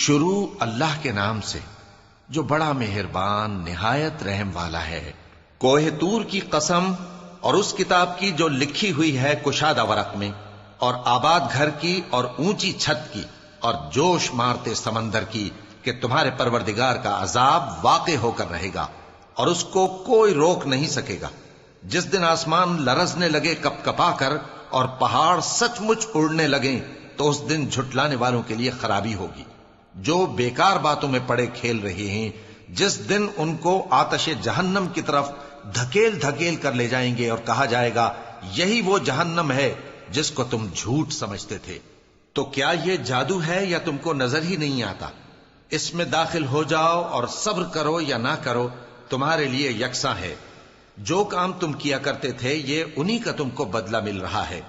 شروع اللہ کے نام سے جو بڑا مہربان نہایت رحم والا ہے۔ کوہ طور کی قسم اور اس کتاب کی جو لکھی ہوئی ہے کشادہ ورق میں، اور آباد گھر کی اور اونچی چھت کی، اور جوش مارتے سمندر کی کہ تمہارے پروردگار کا عذاب واقع ہو کر رہے گا اور اس کو کوئی روک نہیں سکے گا۔ جس دن آسمان لرزنے لگے کپ کپا کر اور پہاڑ سچ مچ اڑنے لگیں تو اس دن جھٹلانے والوں کے لیے خرابی ہوگی جو بیکار باتوں میں پڑے کھیل رہے ہیں۔ جس دن ان کو آتش جہنم کی طرف دھکیل دھکیل کر لے جائیں گے اور کہا جائے گا یہی وہ جہنم ہے جس کو تم جھوٹ سمجھتے تھے۔ تو کیا یہ جادو ہے یا تم کو نظر ہی نہیں آتا؟ اس میں داخل ہو جاؤ اور صبر کرو یا نہ کرو تمہارے لیے یکساں ہے۔ جو کام تم کیا کرتے تھے یہ انہی کا تم کو بدلہ مل رہا ہے۔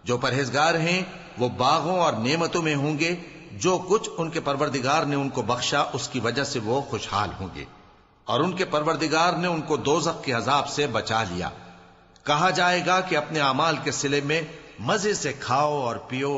جو پرہیزگار ہیں وہ باغوں اور نعمتوں میں ہوں گے، جو کچھ ان کے پروردگار نے ان کو بخشا اس کی وجہ سے وہ خوشحال ہوں گے، اور ان کے پروردگار نے ان کو دوزخ کے عذاب سے بچا لیا۔ کہا جائے گا کہ اپنے اعمال کے صلے میں مزے سے کھاؤ اور پیو،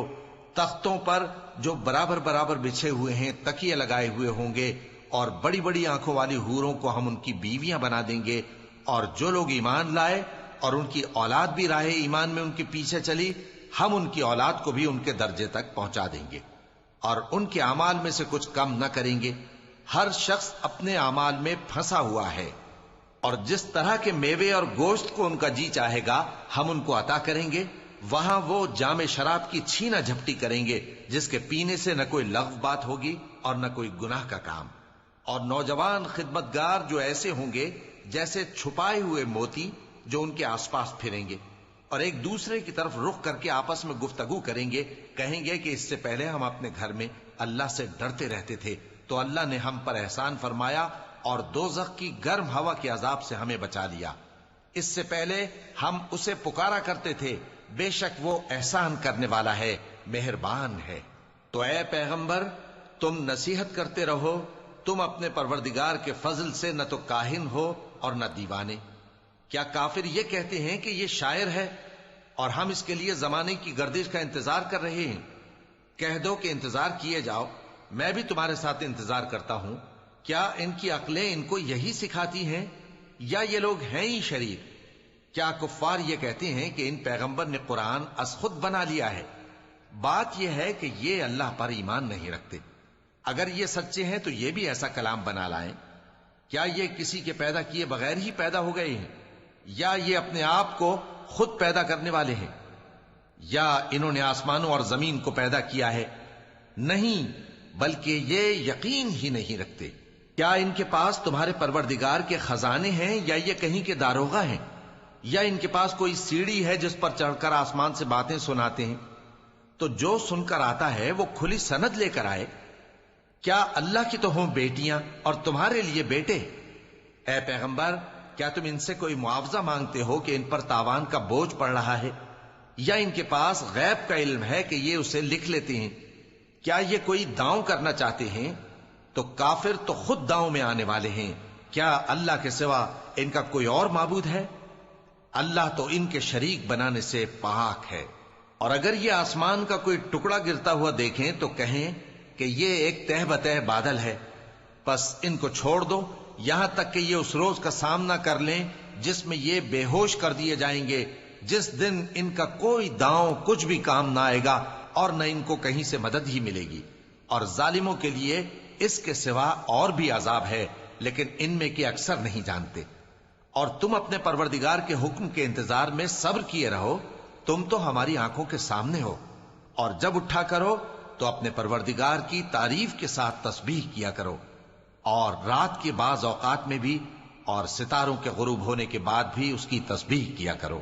تختوں پر جو برابر برابر بچھے ہوئے ہیں تکیے لگائے ہوئے ہوں گے، اور بڑی بڑی آنکھوں والی حوروں کو ہم ان کی بیویاں بنا دیں گے۔ اور جو لوگ ایمان لائے اور ان کی اولاد بھی راہ ایمان میں ان کے پیچھے چلی، ہم ان کی اولاد کو بھی ان کے درجے تک پہنچا دیں گے اور ان کے اعمال میں سے کچھ کم نہ کریں گے۔ ہر شخص اپنے اعمال میں پھنسا ہوا ہے، اور جس طرح کے میوے اور گوشت کو ان کا جی چاہے گا ہم ان کو عطا کریں گے۔ وہاں وہ جام شراب کی چھینا جھپٹی کریں گے جس کے پینے سے نہ کوئی لغو بات ہوگی اور نہ کوئی گناہ کا کام۔ اور نوجوان خدمتگار جو ایسے ہوں گے جیسے چھپائے ہوئے موتی جو ان کے آس پاس پھریں گے اور ایک دوسرے کی طرف رخ کر کے آپس میں گفتگو کریں گے، کہیں گے کہ اس سے پہلے ہم اپنے گھر میں اللہ سے ڈرتے رہتے تھے تو اللہ نے ہم پر احسان فرمایا اور دوزخ کی گرم ہوا کے عذاب سے ہمیں بچا لیا۔ اس سے پہلے ہم اسے پکارا کرتے تھے، بے شک وہ احسان کرنے والا ہے، مہربان ہے۔ تو اے پیغمبر تم نصیحت کرتے رہو، تم اپنے پروردگار کے فضل سے نہ تو کاہن ہو اور نہ دیوانے۔ کیا کافر یہ کہتے ہیں کہ یہ شاعر ہے اور ہم اس کے لیے زمانے کی گردش کا انتظار کر رہے ہیں؟ کہہ دو کہ انتظار کیے جاؤ، میں بھی تمہارے ساتھ انتظار کرتا ہوں۔ کیا ان کی عقلیں ان کو یہی سکھاتی ہیں یا یہ لوگ ہیں ہی شریر؟ کیا کفار یہ کہتے ہیں کہ ان پیغمبر نے قرآن از خود بنا لیا ہے؟ بات یہ ہے کہ یہ اللہ پر ایمان نہیں رکھتے۔ اگر یہ سچے ہیں تو یہ بھی ایسا کلام بنا لائیں۔ کیا یہ کسی کے پیدا کیے بغیر ہی پیدا ہو گئے ہیں، یا یہ اپنے آپ کو خود پیدا کرنے والے ہیں، یا انہوں نے آسمانوں اور زمین کو پیدا کیا ہے؟ نہیں، بلکہ یہ یقین ہی نہیں رکھتے۔ کیا ان کے پاس تمہارے پروردگار کے خزانے ہیں یا یہ کہیں کے داروغہ ہیں، یا ان کے پاس کوئی سیڑھی ہے جس پر چڑھ کر آسمان سے باتیں سناتے ہیں؟ تو جو سن کر آتا ہے وہ کھلی سند لے کر آئے۔ کیا اللہ کی تو ہوں بیٹیاں اور تمہارے لیے بیٹے؟ اے پیغمبر کیا تم ان سے کوئی معاوضہ مانگتے ہو کہ ان پر تاوان کا بوجھ پڑ رہا ہے، یا ان کے پاس غیب کا علم ہے کہ یہ اسے لکھ لیتے ہیں؟ کیا یہ کوئی داؤں کرنا چاہتے ہیں؟ تو کافر تو خود داؤں میں آنے والے ہیں۔ کیا اللہ کے سوا ان کا کوئی اور معبود ہے؟ اللہ تو ان کے شریک بنانے سے پاک ہے۔ اور اگر یہ آسمان کا کوئی ٹکڑا گرتا ہوا دیکھیں تو کہیں کہ یہ ایک تہ بتہ بادل ہے، پس ان کو چھوڑ دو یہاں تک کہ یہ اس روز کا سامنا کر لیں جس میں یہ بے ہوش کر دیے جائیں گے، جس دن ان کا کوئی داؤں کچھ بھی کام نہ آئے گا اور نہ ان کو کہیں سے مدد ہی ملے گی۔ اور ظالموں کے لیے اس کے سوا اور بھی عذاب ہے، لیکن ان میں کے اکثر نہیں جانتے۔ اور تم اپنے پروردگار کے حکم کے انتظار میں صبر کیے رہو، تم تو ہماری آنکھوں کے سامنے ہو۔ اور جب اٹھا کرو تو اپنے پروردگار کی تعریف کے ساتھ تسبیح کیا کرو، اور رات کے بعض اوقات میں بھی اور ستاروں کے غروب ہونے کے بعد بھی اس کی تسبیح کیا کرو۔